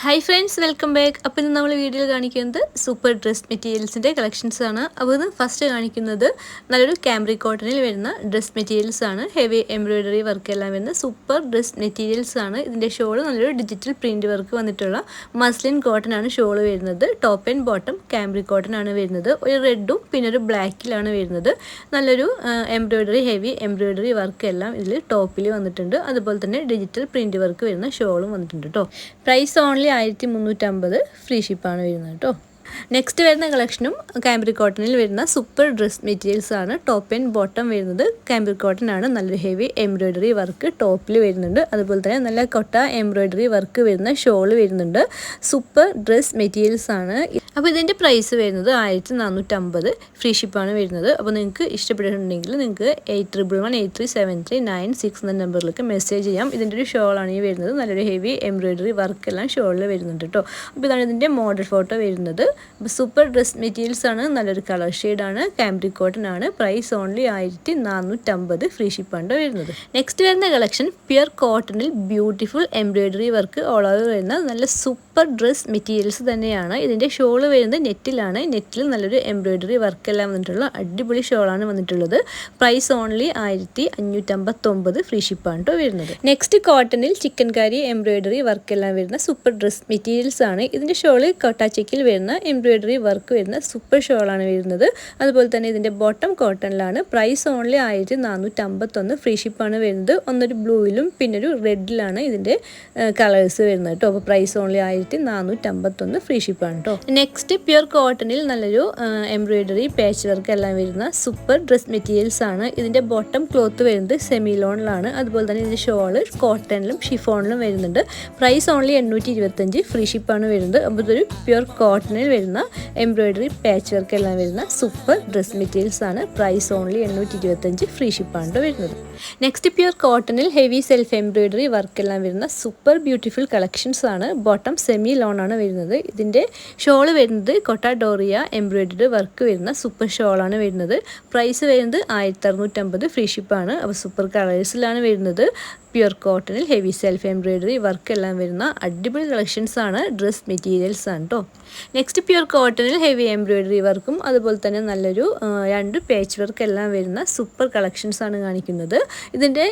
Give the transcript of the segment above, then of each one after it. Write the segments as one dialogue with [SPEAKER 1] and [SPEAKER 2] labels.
[SPEAKER 1] Hi friends, welcome back. അപ്പോൾ ഇന്ന് നമ്മൾ വീഡിയോയിൽ കാണിക്കുന്നത് സൂപ്പർ ഡ്രസ് മെറ്റീരിയൽസിൻ്റെ കളക്ഷൻസ് ആണ്. അപ്പോൾ ഇത് ഫസ്റ്റ് കാണിക്കുന്നത് നല്ലൊരു കാംബ്രിക് കോട്ടണിൽ വരുന്ന ഡ്രസ് മെറ്റീരിയൽസ് ആണ്. ഹെവി എംബ്രോയിഡറി വർക്ക് എല്ലാം വരുന്ന സൂപ്പർ ഡ്രസ് മെറ്റീരിയൽസ് ആണ്. ഇതിൻ്റെ ഷോൾ നല്ലൊരു ഡിജിറ്റൽ പ്രിൻറ്റ് വർക്ക് വന്നിട്ടുള്ള മസ്ലിൻ കോട്ടൺ ആണ് ഷോൾ വരുന്നത്. Top and bottom cambric cotton ആണ് വരുന്നത്. ഒരു റെഡും പിന്നെ ഒരു ബ്ലാക്കിലാണ് വരുന്നത്. നല്ലൊരു ഹെവി എംബ്രോയിഡറി വർക്ക് എല്ലാം ഇതിൽ ടോപ്പിൽ വന്നിട്ടുണ്ട്. അതുപോലെ തന്നെ ഡിജിറ്റൽ പ്രിൻറ്റ് വർക്ക് വരുന്ന ഷോളും വന്നിട്ടുണ്ട് കേട്ടോ. പ്രൈസ് ഓൺലി 1350 ഫ്രീ ഷിപ്പാണ് വരുന്നത് കേട്ടോ. നെക്സ്റ്റ് വരുന്ന കളക്ഷനും കാംബ്രിക് കോട്ടണിൽ വരുന്ന സൂപ്പർ ഡ്രസ് മെറ്റീരിയൽസ് ആണ്. ടോപ്പ് ആൻഡ് ബോട്ടം വരുന്നത് കാംബ്രിക് കോട്ടൺ ആണ്. നല്ലൊരു ഹെവി എംബ്രോയിഡറി വർക്ക് ടോപ്പിൽ വരുന്നുണ്ട്. അതുപോലെ തന്നെ നല്ല കൊട്ട എംബ്രോയിഡറി വർക്ക് വരുന്ന ഷോള് വരുന്നുണ്ട്. സൂപ്പർ ഡ്രസ് മെറ്റീരിയൽസ് ആണ്. അപ്പോൾ ഇതിൻ്റെ പ്രൈസ് വരുന്നത് 1450 ഫ്രീ ഷിപ്പാണ് വരുന്നത്. അപ്പോൾ നിങ്ങൾക്ക് ഇഷ്ടപ്പെട്ടിട്ടുണ്ടെങ്കിൽ നിങ്ങൾക്ക് 8111837396 എന്ന നമ്പറിലേക്ക് മെസ്സേജ് ചെയ്യാം. ഇതിൻ്റെ ഒരു ഷോളാണ് ഈ വരുന്നത്. നല്ലൊരു ഹെവി എംബ്രോയിഡറി വർക്ക് എല്ലാം ഷോളിൽ വരുന്നുണ്ട് കേട്ടോ. അപ്പോൾ ഇതാണ് ഇതിൻ്റെ മോഡൽ ഫോട്ടോ വരുന്നത്. സൂപ്പർ ഡ്രസ് മെറ്റീരിയൽസ് ആണ്. നല്ലൊരു കളർ ഷെയ്ഡാണ്. കാംബ്രിക് കോട്ടൺ ആണ്. പ്രൈസ് ഓൺലി 1450 ഫ്രീ ഷിപ്പാണ് വരുന്നത്. നെക്സ്റ്റ് വരുന്ന കളക്ഷൻ പ്യുർ കോട്ടണിൽ beautiful embroidery work all over വരുന്ന നല്ല സൂപ്പർ ഡ്രസ് മെറ്റീരിയൽസ് തന്നെയാണ്. ഇതിൻ്റെ ഷോള് വരുന്നത് നെറ്റിലാണ്. നെറ്റിൽ നല്ലൊരു എംബ്രോയിഡറി വർക്ക് എല്ലാം വന്നിട്ടുള്ള അടിപൊളി ഷോളാണ് വന്നിട്ടുള്ളത്. പ്രൈസ് ഓൺലി 1559 ഫ്രീ ഷിപ്പാണ് കേട്ടോ വരുന്നത്. നെക്സ്റ്റ് കോട്ടണിൽ ചിക്കൻ കാരി എംബ്രോയിഡറി വർക്ക് എല്ലാം വരുന്ന സൂപ്പർ ഡ്രസ് മെറ്റീരിയൽസ് ആണ്. ഇതിൻ്റെ ഷോള് കോട്ടാ ചെക്കിൽ വരുന്ന എംബ്രോയിഡറി വർക്ക് വരുന്ന സൂപ്പർ ഷോളാണ് വരുന്നത്. അതുപോലെ തന്നെ ഇതിൻ്റെ ബോട്ടം കോട്ടണിലാണ്. പ്രൈസ് ഓൺലി 1451 ഫ്രീ ഷിപ്പാണ് വരുന്നത്. ഒന്നൊരു ബ്ലൂയിലും പിന്നെ ഒരു റെഡിലാണ് ഇതിൻ്റെ കളേഴ്സ് വരുന്നത് കേട്ടോ. അപ്പോൾ പ്രൈസ് ഓൺലി 1451 ഫ്രീ ഷിപ്പാണ് കേട്ടോ. നെക്സ്റ്റ് പ്യുർ കോട്ടണിൽ നല്ലൊരു എംബ്രോയിഡറി പാച്ച് വർക്ക് എല്ലാം വരുന്ന സൂപ്പർ ഡ്രസ് മെറ്റീരിയൽസ് ആണ്. ഇതിൻ്റെ ബോട്ടം ക്ലോത്ത് വരുന്നത് സെമി ലോണിലാണ്. അതുപോലെ തന്നെ ഇതിൻ്റെ ഷോള് കോട്ടണിലും ഷിഫോണിലും വരുന്നുണ്ട്. പ്രൈസ് ഓൺലി 825 ഫ്രീ ഷിപ്പാണ് വരുന്നത്. അപ്പോൾ ഇതൊരു പ്യുർ കോട്ടണിൽ വരുന്ന എംബ്രോയിഡറി പാച്ച് വർക്ക് എല്ലാം വരുന്ന സൂപ്പർ ഡ്രസ് മെറ്റീരിയൽസ് ആണ്. പ്രൈസ് ഓൺലി 825 ഫ്രീ ഷിപ്പാണ് വരുന്നത്. നെക്സ്റ്റ് പ്യുർ കോട്ടണിൽ ഹെവി സെൽഫ് എംബ്രോയിഡറി വർക്ക് എല്ലാം വരുന്ന സൂപ്പർ ബ്യൂട്ടിഫുൾ കളക്ഷൻസ് ആണ്. ബോട്ടം സെമി ലോൺ ആണ് വരുന്നത്. ഇതിൻ്റെ ഷോള് വരുന്നത് കൊട്ടാഡോറിയ എംബ്രോയിഡറി വർക്ക് വരുന്ന സൂപ്പർ ഷോളാണ് വരുന്നത്. പ്രൈസ് വരുന്നത് 1650 ഫ്രീ ഷിപ്പാണ്. അപ്പോൾ സൂപ്പർ കളേഴ്സിലാണ് വരുന്നത്. പ്യുർ കോട്ടണിൽ ഹെവി സെൽഫ് എംബ്രോയിഡറി വർക്ക് എല്ലാം വരുന്ന അടിപൊളി കളക്ഷൻസ് ആണ്. ഡ്രസ് മെറ്റീരിയൽസ് ആണ് കേട്ടോ. നെക്സ്റ്റ് പ്യുർ കോട്ടണിൽ ഹെവി എംബ്രോയിഡറി വർക്കും അതുപോലെ തന്നെ നല്ലൊരു 2 പേച്ച് വർക്ക് എല്ലാം വരുന്ന സൂപ്പർ കളക്ഷൻസ് ആണ് കാണിക്കുന്നത്. ഇതിൻ്റെ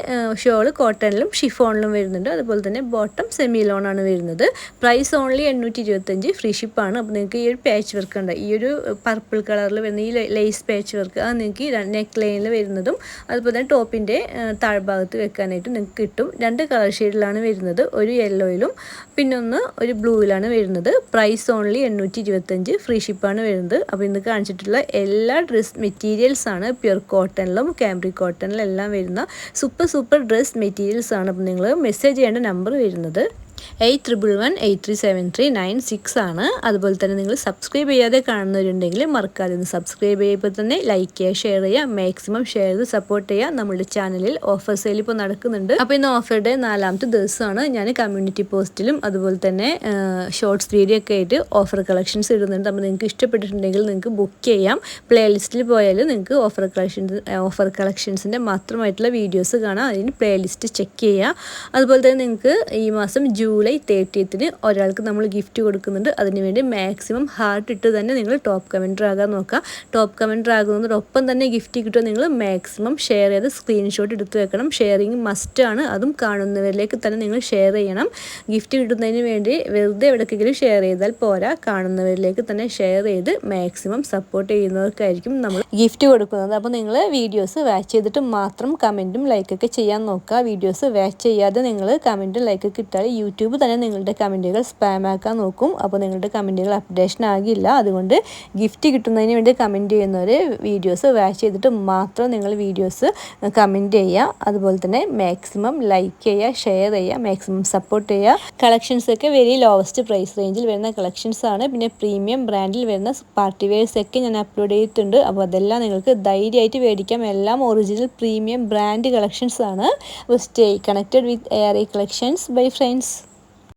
[SPEAKER 1] ഷോള് കോട്ടണിലും ഷിഫോണിലും വരുന്നുണ്ട്. അതുപോലെ തന്നെ ബോട്ടം സെമി ലോൺ ആണ് വരുന്നത്. പ്രൈസ് ഓൺലി 825 ഫ്രീ ഷിപ്പാണ്. അപ്പോൾ നിങ്ങൾക്ക് ഈ ഒരു പാച്ച് വർക്ക് ഉണ്ട്, ഈ ഒരു പർപ്പിൾ കളറിൽ വരുന്ന ഈ ലേസ് പാച്ച് വർക്ക് അത് നിങ്ങൾക്ക് നെക്ക് ലൈനിൽ വരുന്നതും അതുപോലെ തന്നെ ടോപ്പിൻ്റെ താഴ്ഭാഗത്ത് വെക്കാനായിട്ട് നിങ്ങൾക്ക് കിട്ടും. 2 കളർ ഷെയ്ഡിലാണ് വരുന്നത്. ഒരു യെല്ലോയിലും പിന്നെ ഒരു ബ്ലൂയിലാണ് വരുന്നത്. പ്രൈസ് ഓൺലി 825 ഫ്രീ ഷിപ്പാണ് വരുന്നത്. അപ്പോൾ ഇന്ന് കാണിച്ചിട്ടുള്ള എല്ലാ ഡ്രസ് മെറ്റീരിയൽസ് ആണ് പ്യുർ കോട്ടണിലും കാംബ്രിക് കോട്ടണിലും എല്ലാം വരുന്ന സൂപ്പർ ഡ്രസ് മെറ്റീരിയൽസ് ആണ്. അപ്പോൾ നിങ്ങൾ മെസ്സേജ് ചെയ്യേണ്ട നമ്പർ വരുന്നത് 8111837396 ആണ്. അതുപോലെ തന്നെ നിങ്ങൾ സബ്സ്ക്രൈബ് ചെയ്യാതെ കാണുന്നവരുണ്ടെങ്കിൽ മറക്കാതെ ഒന്ന് സബ്സ്ക്രൈബ് ചെയ്യുമ്പോൾ തന്നെ ലൈക്ക് ചെയ്യുക, ഷെയർ ചെയ്യുക, മാക്സിമം ഷെയർ ചെയ്ത് സപ്പോർട്ട് ചെയ്യുക. നമ്മുടെ ചാനലിൽ ഓഫർ സെയിൽ ഇപ്പോൾ നടക്കുന്നുണ്ട്. അപ്പോൾ ഇന്ന് ഓഫറുടെ 4ാമത്തെ ദിവസമാണ്. ഞാൻ കമ്മ്യൂണിറ്റി പോസ്റ്റിലും അതുപോലെ തന്നെ ഷോർട്സ് വീഡിയോ ഒക്കെ ആയിട്ട് ഓഫർ കളക്ഷൻസ് ഇടുന്നുണ്ട്. അപ്പോൾ നിങ്ങൾക്ക് ഇഷ്ടപ്പെട്ടിട്ടുണ്ടെങ്കിൽ നിങ്ങൾക്ക് ബുക്ക് ചെയ്യാം. പ്ലേലിസ്റ്റിൽ പോയാൽ നിങ്ങൾക്ക് ഓഫർ കളക്ഷൻസിൻ്റെ മാത്രമായിട്ടുള്ള വീഡിയോസ് കാണാം. അതിന് പ്ലേലിസ്റ്റ് ചെക്ക് ചെയ്യുക. അതുപോലെ തന്നെ നിങ്ങൾക്ക് ഈ മാസം ജൂലൈ 30th ഒരാൾക്ക് നമ്മൾ ഗിഫ്റ്റ് കൊടുക്കുന്നുണ്ട്. അതിനുവേണ്ടി മാക്സിമം ഹാർട്ട് ഇട്ട് തന്നെ നിങ്ങൾ ടോപ്പ് കമൻറ്റർ ആകാൻ നോക്കുക. ടോപ്പ് കമൻറ്റർ ആകുന്നതിനൊപ്പം തന്നെ ഗിഫ്റ്റ് കിട്ടുക. നിങ്ങൾ മാക്സിമം ഷെയർ ചെയ്ത് സ്ക്രീൻഷോട്ട് എടുത്ത് വെക്കണം. ഷെയറിങ് മസ്റ്റാണ്. അതും കാണുന്നവരിലേക്ക് തന്നെ നിങ്ങൾ ഷെയർ ചെയ്യണം. ഗിഫ്റ്റ് കിട്ടുന്നതിന് വേണ്ടി വെറുതെ എവിടേക്കെങ്കിലും ഷെയർ ചെയ്താൽ പോരാ, കാണുന്നവരിലേക്ക് തന്നെ ഷെയർ ചെയ്ത് മാക്സിമം സപ്പോർട്ട് ചെയ്യുന്നവർക്കായിരിക്കും നമ്മൾ ഗിഫ്റ്റ് കൊടുക്കുന്നത്. അപ്പോൾ നിങ്ങൾ വീഡിയോസ് വാച്ച് ചെയ്തിട്ട് മാത്രം കമൻറ്റും ലൈക്കൊക്കെ ചെയ്യാൻ നോക്കുക. വീഡിയോസ് വാച്ച് ചെയ്യാതെ നിങ്ങൾ കമൻറ്റും ലൈക്കൊക്കെ ഇട്ടാൽ യൂട്യൂബ് തന്നെ നിങ്ങളുടെ കമൻറ്റുകൾ സ്പാം ആക്കാൻ നോക്കും. അപ്പോൾ നിങ്ങളുടെ കമൻറ്റുകൾ അപ്ഡേഷൻ ആകില്ല. അതുകൊണ്ട് ഗിഫ്റ്റ് കിട്ടുന്നതിന് വേണ്ടി കമൻറ്റ് ചെയ്യുന്നവർ വീഡിയോസ് വാച്ച് ചെയ്തിട്ട് മാത്രം നിങ്ങൾ വീഡിയോസ് കമൻറ്റ് ചെയ്യുക. അതുപോലെ തന്നെ മാക്സിമം ലൈക്ക് ചെയ്യുക, ഷെയർ ചെയ്യുക, മാക്സിമം സപ്പോർട്ട് ചെയ്യുക. കളക്ഷൻസൊക്കെ വെരി ലോവസ്റ്റ് പ്രൈസ് റേഞ്ചിൽ വരുന്ന കളക്ഷൻസ് ആണ്. പിന്നെ പ്രീമിയം ബ്രാൻഡിൽ വരുന്ന പാർട്ടി വെയർസ് ഒക്കെ ഞാൻ അപ്ലോഡ് ചെയ്തിട്ടുണ്ട്. അപ്പോൾ അതെല്ലാം നിങ്ങൾക്ക് ധൈര്യമായിട്ട് മേടിക്കാം. എല്ലാം ഒറിജിനൽ പ്രീമിയം ബ്രാൻഡ് കളക്ഷൻസ് ആണ്. അപ്പോൾ stay connected with ARA collections. Bye friends.